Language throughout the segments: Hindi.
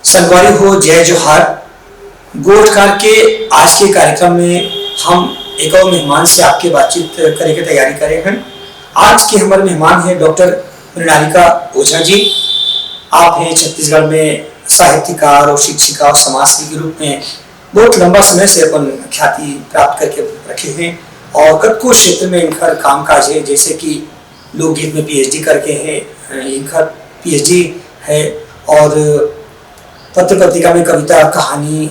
संगवारी हो जय जोहार। गोठकार के आज के कार्यक्रम में हम एक और मेहमान से आपके बातचीत करने की तैयारी करें हैं। आज के हमारे मेहमान हैं डॉक्टर मृणालिका ओझा जी। आप हैं छत्तीसगढ़ में साहित्यकार और शिक्षिका और समाजसेवी के रूप में बहुत लंबा समय से अपन ख्याति प्राप्त करके रखे हैं और कतको क्षेत्र में इनका कामकाज है, जैसे कि लोकगीत में पीएचडी करके हैं, इनका पीएचडी है और पत्र पत्रिका में कविता, कहानी,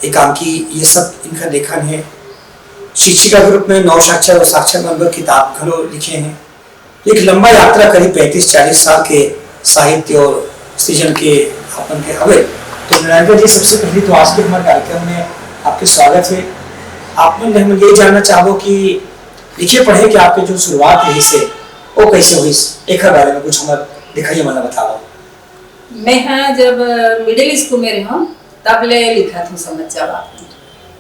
एकांकी, ये सब इनका लेखन है। शिक्षिका के रूप में नवसाक्षर और साक्षर नंबर किताब घरों लिखे हैं। एक लंबा यात्रा करीब 35-40 साल के साहित्य और सृजन के अपन के हवे। तो मृणालिका जी, सबसे पहले तो आज के हमारे कार्यक्रम में आपके स्वागत है। आप मन हम ये जानना चाहो कि लिखे पढ़े कि आपके जो शुरुआत रही से वो कैसे हुई, एक बारे में कुछ हमारे दिखाइए, मतलब बताओ। मैं जब मिडिल स्कूल में रहूँ तब ले लिखा था, समझ जाओ आप।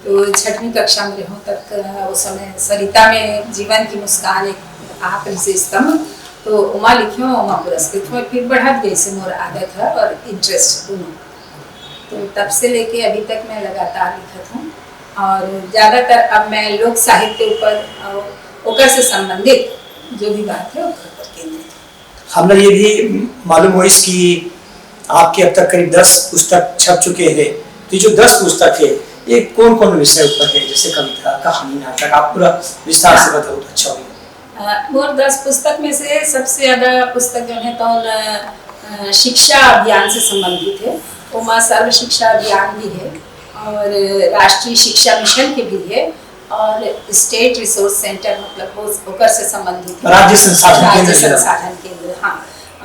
तो 6वीं कक्षा में रहूँ तक उस समय सरिता में जीवन की मुस्कान एक आखिरी से स्तंभ, तो उमा लिखी हूँ, उमा पुरस्कृत हूँ। फिर बढ़त गई से मोर आदत है और इंटरेस्ट दोनों। तो तब से लेके अभी तक मैं लगातार लिखत हूँ और ज़्यादातर अब मैं लोक साहित्य ऊपर ओकर से संबंधित जो भी बात है ओकर पर केंद्रित। हमने ये भी मालूम हुई कि आपके अब तक करीब 10 पुस्तक छप चुके हैं। तो जो 10 पुस्तक है ये कौन कौन विषय ऊपर है, जैसे कविता, कहानी, नाटक? आप पूरा विस्तार से बताओ तो अच्छा होगा। मोर 10 पुस्तक में से सबसे ज़्यादा पुस्तक जो है तो शिक्षा अभियान से संबंधित है। उमा सर्व शिक्षा अभियान भी है और राष्ट्रीय शिक्षा मिशन के भी है और स्टेट रिसोर्स सेंटर, मतलब ओकर से संबंधित राज्य संसाधन केंद्र। हाँ,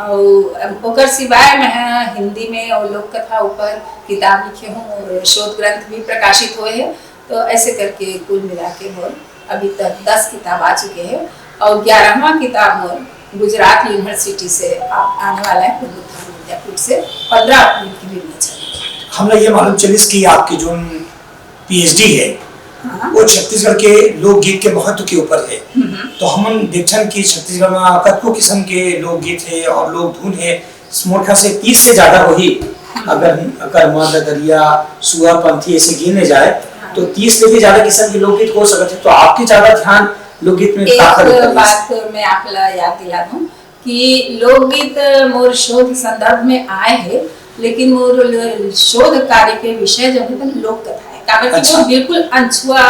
और ओकर सिवाय मैं हिंदी में और लोक कथा ऊपर किताब लिखे हूँ और शोध ग्रंथ भी प्रकाशित हुए हैं। तो ऐसे करके कुल मिला के मोर अभी तक 10 किताब आ चुके हैं और 11वां किताब मोर गुजरात यूनिवर्सिटी से आने वाला है, विद्यापीठ से 15 अप्रैल की विमोचन। हमने ये मालूम चली कि आपकी जो पीएचडी है वो छत्तीसगढ़ के लोकगीत के महत्व के ऊपर है। तो हम देखन कि छत्तीसगढ़ में कतको किस्म के लोकगीत है और लोक धुन है। मोर ख्याल से 30 से ज्यादा होही, अगर कर्मा, ददरिया, सुआ, पंथी ऐसे गिने जाए तो 30 से भी ज्यादा किस्म के लोकगीत हो सकते हैं। तो आपकी ज्यादा ध्यान लोकगीत में एक बात मैं आपला याद दिला दूं कि लोकगीत मोर शोध संदर्भ में आए हैं, लेकिन मोर शोध कार्य के विषय जो है लोक कथा है। अच्छा। वो बिल्कुल अनछुआ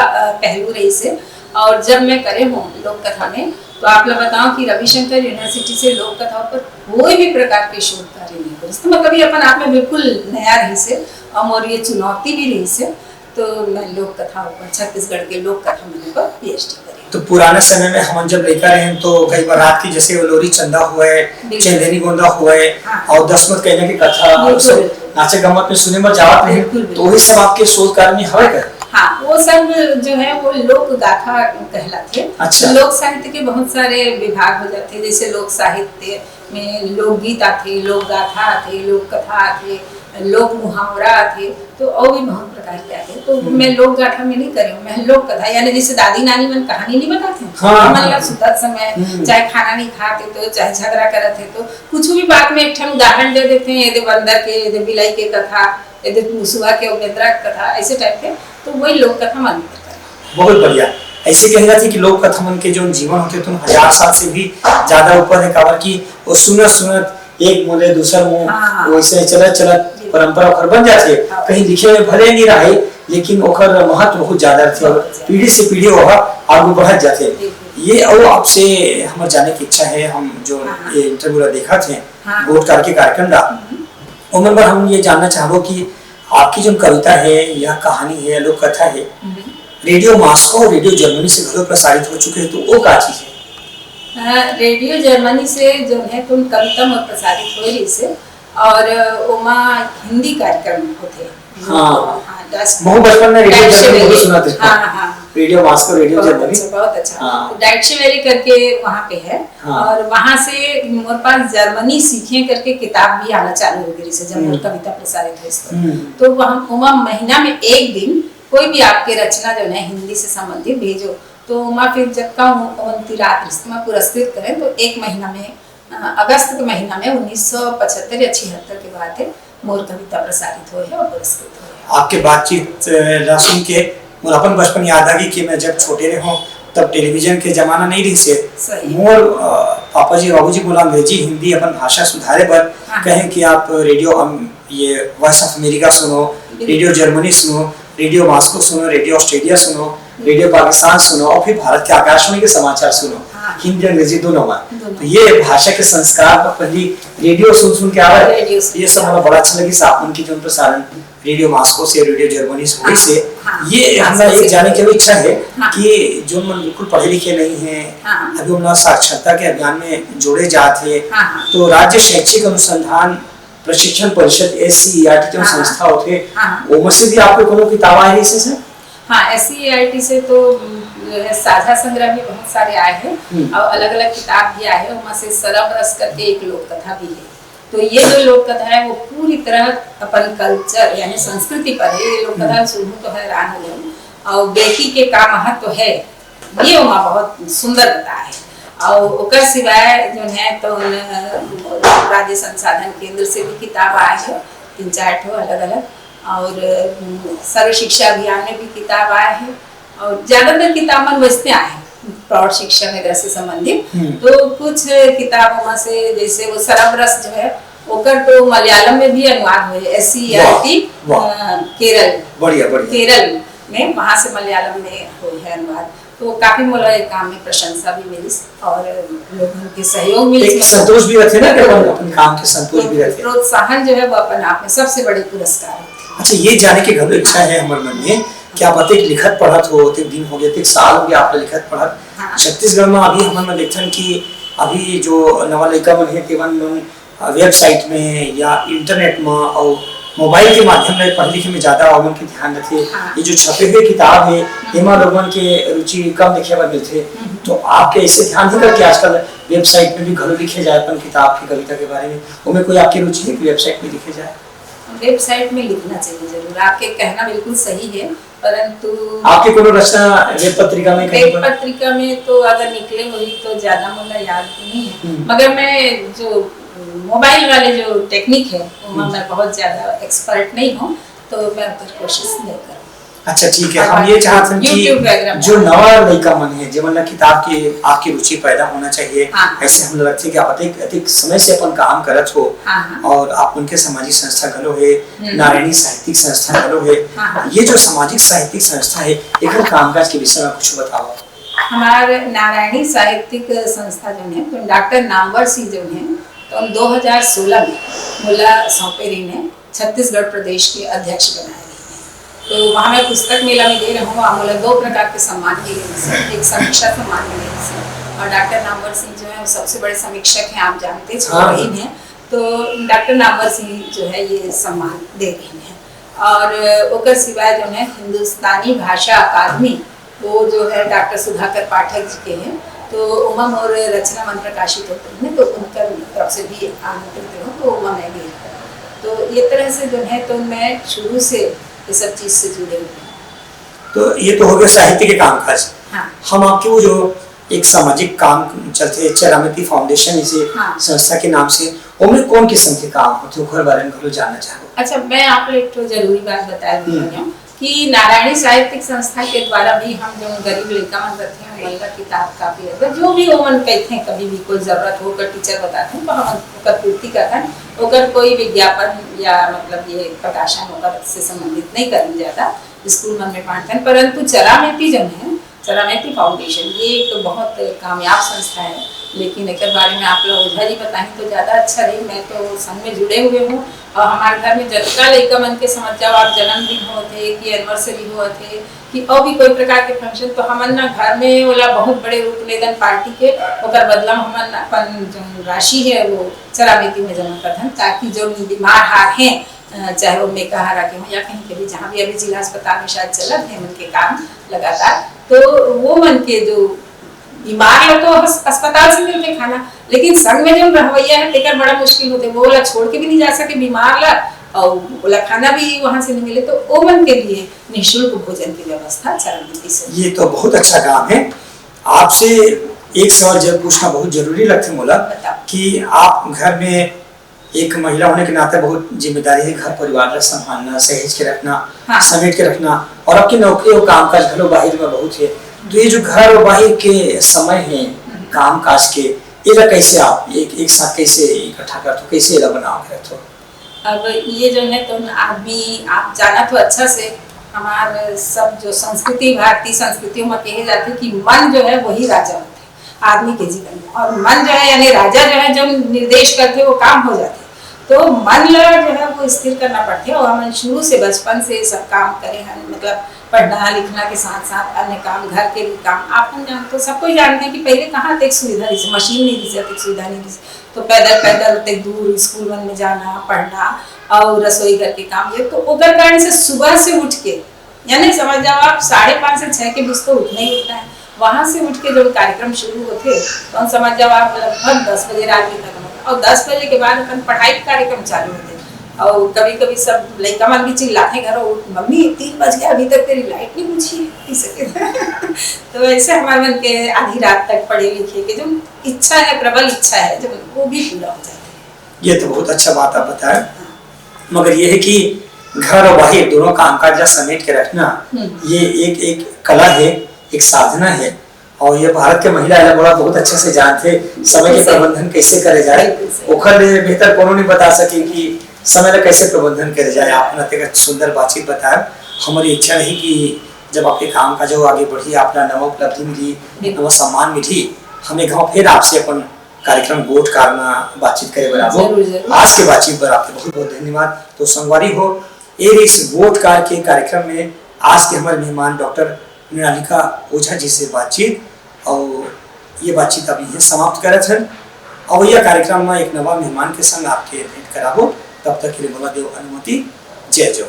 पहलू रही से। और जब मैं करे हूँ लोक कथा में, तो आप लोग बताओ कि रविशंकर यूनिवर्सिटी से लोक कथा पर कोई भी प्रकार के शोध कार्य नहीं करे, तो मतलब ये अपन आप में बिल्कुल नया रही से और ये चुनौती भी रही से। तो मैं लोक कथा ऊपर छत्तीसगढ़ के लोक कथा में पर पीएचडी करी। तो पुराने समय में हम जब लेकर रहे हैं तो कई बार रात की जैसे लोरी चंदा हुआ है, चंदेनी गोंदा हुआ है। हाँ। और दसमत कहने की कथा नाचे गम्मत में सुने में जावत रहे, तो वही सब आपके शोध कार्य में है क्या? हाँ, वो सब जो है वो लोक गाथा कहलाते हैं। अच्छा। लोक साहित्य के बहुत सारे विभाग हो जाते हैं, जैसे लोक साहित्य में लोकगीत आते, लोक गाथा आते, लोक कथा आते, लोक मुहावरा आते, तो और भी बहुत प्रकार के आते। तो मैं लोक गाथा में नहीं करी हूँ, मैं लोक कथा, यानी जैसे दादी नानी मन कहानी नहीं बताते हैं। हाँ, मतलब सुतत समय चाहे खाना नहीं खाते तो चाहे झगड़ा करते तो कुछ भी बात में एक उदाहरण दे देते हैं, यदि बंदर के, यदि बिलाई के कथा, यदि मुसुआ के उपेंद्रा कथा, ऐसे टाइप के। तो वही लोक कथा मन करता है। बहुत बढ़िया। ऐसे कह रहा थी कि लोक कथा मन के जो जीवन होते तुम 1000 साल से भी ज्यादा ऊपर है। काबर की वो सुनत एक मुँह दूसर मुँह वैसे चलत परंपरा ओकर बन जाते। कहीं लिखे में भले नहीं रहे, लेकिन ओकर महत्व बहुत ज्यादा रहते और पीढ़ी से पीढ़ी वो आगे बढ़त जाते। ये और आपसे हमारे जाने की इच्छा है, हम जो ये इंटरव्यू देखा थे गोठकार के कार्यक्रम दा, उमर पर हम ये जानना चाहो कि आपकी जो कविता है या कहानी है या लोक कथा है, रेडियो मॉस्को और रेडियो जर्मनी से घरों प्रसारित हो चुके हैं, तो वो क्या चीज है? रेडियो जर्मनी से जो है तुम कविता में प्रसारित हो रही से और उमा हिंदी कार्यक्रम होते। हाँ, बचपन में रेडियो जर्मनी सुना थे। हाँ, रेडियो मॉस्को, रेडियो जर्मनी बहुत अच्छा। डाइट्शे वेले करके वहाँ पे है। हाँ। और वहाँ से मेरे पास जर्मनी सीखे करके किताब भी आना चालू हो गई से जब मोर कविता प्रसारित हुई। तो वहाँ उमा महीना में एक दिन कोई भी आपके रचना जो है हिंदी से संबंधित भेजो, तो उमा फिर जब का रात पुरस्कृत करें तो एक महीना में अगस्त के महीना में 1975 या 76 के बाद है मोर कविता प्रसारित हुए है और पुरस्कृत हुए। आपके बातचीत ला सुन के मोर अपन बचपन याद आ गई कि मैं जब छोटे रहो तब टेलीविजन के जमाना नहीं रही से मोर पापा जी बाबू जी बोला अंग्रेजी हिंदी अपन भाषा सुधारे पर कहें कि आप रेडियो ये वॉइस ऑफ अमेरिका सुनो, रेडियो जर्मनी सुनो, रेडियो मॉस्को सुनो, रेडियो ऑस्ट्रेलिया सुनो, रेडियो पाकिस्तान सुनो और फिर भारत के आकाशवाणी के समाचार सुनो, हिंदी अंग्रेजी दोनों में। तो ये भाषा के संस्कार पर पहली रेडियो सुन के आ रहा है, ये सब हमें बड़ा अच्छा लगी साहब उनकी जो प्रसारण रेडियो मॉस्को से, रेडियो जर्मनी से ये हमारा ये जाने की इच्छा है कि जो मन बिल्कुल पढ़े लिखे नहीं है अभी हम साक्षरता के अभियान में जोड़े जाते तो राज्य शैक्षिक अनुसंधान प्रशिक्षण परिषद SCERT जो संस्था होते वो से भी आपको कोनो किताब आई है इससे? हाँ, SCERT से तो साझा संग्रह भी बहुत सारे आए हैं और अलग-अलग किताब भी आए हैं, उनमें से सरब रस करके एक लोक कथा भी है। तो ये जो लोक कथा है वो पूरी तरह अपन कल्चर यानी संस्कृति पर है। ये लोक कथा सुनूं तो हैरान हो जाऊं और बेटी के का महत्व है ये वहाँ बहुत सुंदर बताया है। और ओकर सिवाय जो है तो राज्य संसाधन केंद्र से भी किताब आए है 3-4 ठो अलग-अलग और सर्व शिक्षा अभियान में भी किताब आए है और ज्यादातर किताब मन वैसे आए हैं प्रौढ़ शिक्षा वगैरह से संबंधित। तो कुछ किताबों में से जैसे वो सरब रस जो है ओकर तो मलयालम में भी अनुवाद हुए SCERT केरल केरल में वहाँ से मलयालम में हुई है अनुवाद। तो काफी मोला एक काम में प्रशंसा भी मिली और लोगों के सहयोग मिली, एक संतोष भी रहते ना कि अपन काम के संतोष भी रहते, प्रोत्साहन जो है वो अपन आप में सबसे बड़े पुरस्कार होते। अच्छा, ये जाने की घलो इच्छा है हमारे मन में कि आप अतिक लिखत पढ़त हो, अतिक दिन हो गए, अतिक साल हो गया आपने लिखत पढ़त। छत्तीसगढ़ में अभी हमन में देखथन कि अभी जो नवा लड़का मन है तेवन वेबसाइट में या इंटरनेट में और मोबाइल के माध्यम से पढ़ लिखे में ज्यादा लोगों के ध्यान रखे। ये जो छपे हुए किताब है एमा लोगों के रुचि कम लिखे पर मिलते, तो आपके ऐसे ध्यान है कि आजकल वेबसाइट में भी घरों लिखे जाए अपन किताब की कविता के बारे में, उनमें कोई आपकी रुचि है कि वेबसाइट में लिखे जाए? वेबसाइट में लिखना चाहिए जरूर, आपके कहना बिल्कुल सही है, परंतु आपके कोनो रचना वेब पत्रिका में वेब पत्रिका में तो अगर निकले हुई तो ज्यादा मुझे याद नहीं है, मगर मैं जो मोबाइल वाले जो टेक्निक है उनमें मैं बहुत ज्यादा एक्सपर्ट नहीं हूँ तो मैं उधर कोशिश नहीं करूँ। अच्छा ठीक है, हम ये चाहते हैं कि जो नवा लड़का मन है जीवन किताब की आपकी रुचि पैदा होना चाहिए। ऐसे हम लगते कि आप अधिक समय से अपन काम करत हो और आप उनके सामाजिक संस्था घलो है, नारायणी साहित्यिक संस्था घलो है, ये जो सामाजिक साहित्यिक संस्था है एक कामकाज के विषय में कुछ बताओ। हमारे नारायणी साहित्यिक संस्था जो है तो डॉक्टर नामवर सिंह जो है तो 2016 में मुला सौपेरी ने छत्तीसगढ़ प्रदेश के अध्यक्ष बनाए गए। तो वहाँ मैं पुस्तक मेला में गई रहूँ, वहाँ मुला 2 प्रकार के सम्मान मिले, एक समीक्षा सम्मान मिले और डॉक्टर नामवर सिंह जो है वो सबसे बड़े समीक्षक हैं, आप जानते हैं। तो डॉक्टर नामवर सिंह जो है ये सम्मान दे रही हैं। और ओकर सिवाय जो है हिंदुस्तानी भाषा अकादमी वो जो है डॉक्टर सुधाकर पाठक जी के हैं, तो उमम और रचना मन प्रकाशित होते हैं तो उनका तरफ से भी आमंत्रित हूँ तो उमा मैं भी। तो ये तरह से जो है तो मैं शुरू से ये सब चीज से जुड़े हुए हैं। तो ये तो हो गया साहित्य के कामकाज। हम आपके वो जो एक सामाजिक काम चलते चरामती फाउंडेशन इसे संस्था के नाम से उनमें कौन किस्म के काम होते हैं बारे में जानना चाहूँ। अच्छा, मैं आपको एक तो जरूरी बात बता दूँ कि नारायणी साहित्यिक संस्था के द्वारा भी हम जो गरीब लड़का मन रहते हैं उनका किताब काफी है जो भी वो मन कहते हैं कभी भी कोई जरूरत हो कर टीचर बताते हैं तो हम ओकर पूर्ति करते हैं। ओकर कोई विज्ञापन या मतलब ये प्रकाशन ओकर से संबंधित नहीं करें ज्यादा स्कूल मन में पढ़ते हैं, परंतु चरामेती जो है चरामेती फाउंडेशन ये एक बहुत कामयाब संस्था है, लेकिन एक बारे में आप लोग उधर ही बताएं तो ज़्यादा अच्छा रही। मैं तो संघ में जुड़े हुए हूँ और हमारे घर में जतका लड़का मन के समझ जाओ आप जन्मदिन होते कि एनिवर्सरी होते कि और भी कोई प्रकार के फंक्शन तो हमन ना घर में वाला बहुत बड़े रूप निधन पार्टी के ओकर बदला हमन अपन जो राशि है वो चरामेती में जमा करते हैं ताकि जो बीमार हार हैं चाहे वो मेकाहारा के हो या कहीं के भी जहाँ भी अभी जिला अस्पताल में शायद चलत है उनके काम लगातार, तो वो मन के जो बीमार लोग तो अस्पताल से मिलते खाना, लेकिन संग में जो रवैया है तेकर बड़ा मुश्किल होते वो वाला छोड़ के भी नहीं जा सके बीमार ला और बोला खाना भी वहाँ से नहीं मिले, तो ओमन के लिए निःशुल्क भोजन की व्यवस्था चरामेती से। ये तो बहुत अच्छा काम है। आपसे एक सवाल जब पूछना बहुत जरूरी लगता है मोला कि आप घर में एक महिला होने के नाते बहुत जिम्मेदारी है घर परिवार का संभालना, सहेज के रखना, हाँ। समेट के रखना, और आपकी नौकरी और कामकाज घरों बाहर में बहुत है। तो ये जो घर और बाहर के समय है काम काज के, ये कैसे आप एक साथ कैसे इकट्ठा करते हो, कैसे ये बनाओ करते हो? अब ये जो है तो आदमी आप जाना तो अच्छा से हमारे सब जो संस्कृति, भारतीय संस्कृतियों में कहे जाते कि मन जो है वही राजा होते आदमी के जीवन में, और मन जो है यानी राजा जो है जो निर्देश करते वो काम हो जाते। तो मन जो है वो स्थिर करना पड़ता है, और हम शुरू से बचपन से सब काम करे हैं, मतलब पढ़ना लिखना के साथ साथ अन्य काम, घर के भी काम। आप तो सबको जानते हैं कि पहले कहाँ तक सुविधा थी, मशीन नहीं थी, तक सुविधा नहीं थी, तो पैदल पैदल तक दूर स्कूल में जाना पढ़ना और रसोई घर के काम। ये तो उधर कारण से सुबह से उठ के, यानी समझ जाओ आप 5:30 से 6 के बीच तो उठना ही उठना है। वहाँ से उठ के जब कार्यक्रम शुरू होते तो समझ जाओ आप लगभग 10 बजे रात में खत्म होता, और 10 बजे के बाद अपन पढ़ाई कार्यक्रम चालू होते। और कभी कभी सब लड़का मन भी चिल्लाते घर, मम्मी 3 बज गया अभी तक तेरी लाइट नहीं बुझी है। तो ऐसे हमारे मन के आधी रात तक पढ़े लिखे के जो इच्छा है, प्रबल इच्छा है, जो वो भी पूरा हो जाता है। ये तो बहुत अच्छा बात आप बताएं। मगर ये है कि घर और बाहर दोनों कामकाज समेट के रखना, ये एक कला है, एक साधना है, और ये भारत के महिला बड़ा बहुत अच्छे से जानते समय के प्रबंधन कैसे करे जाए। ओखर बेहतर कोनो नहीं बता सके कि समय का कैसे प्रबंधन करे जाए। आपने एक सुंदर बातचीत बताया। हमारी इच्छा रही कि जब आपके काम का जो आगे बढ़ी, आपका नव उपलब्धि मिली, नव सम्मान मिली, हमें गाँव फिर आपसे अपन कार्यक्रम गोट करना बातचीत करे बराबर। आज के बातचीत पर आपके बहुत बहुत धन्यवाद। तो संगवारी हो इस गोट कार के कार्यक्रम में आज के हमारे मेहमान डॉक्टर मृणालिका ओझा जी से बातचीत, और ये बातचीत अभी ये समाप्त करत है, और यह कार्यक्रम में एक नवा मेहमान के संग आपके भेंट कराबो। तब तक के लिए मला देव अनुमति। जय जय।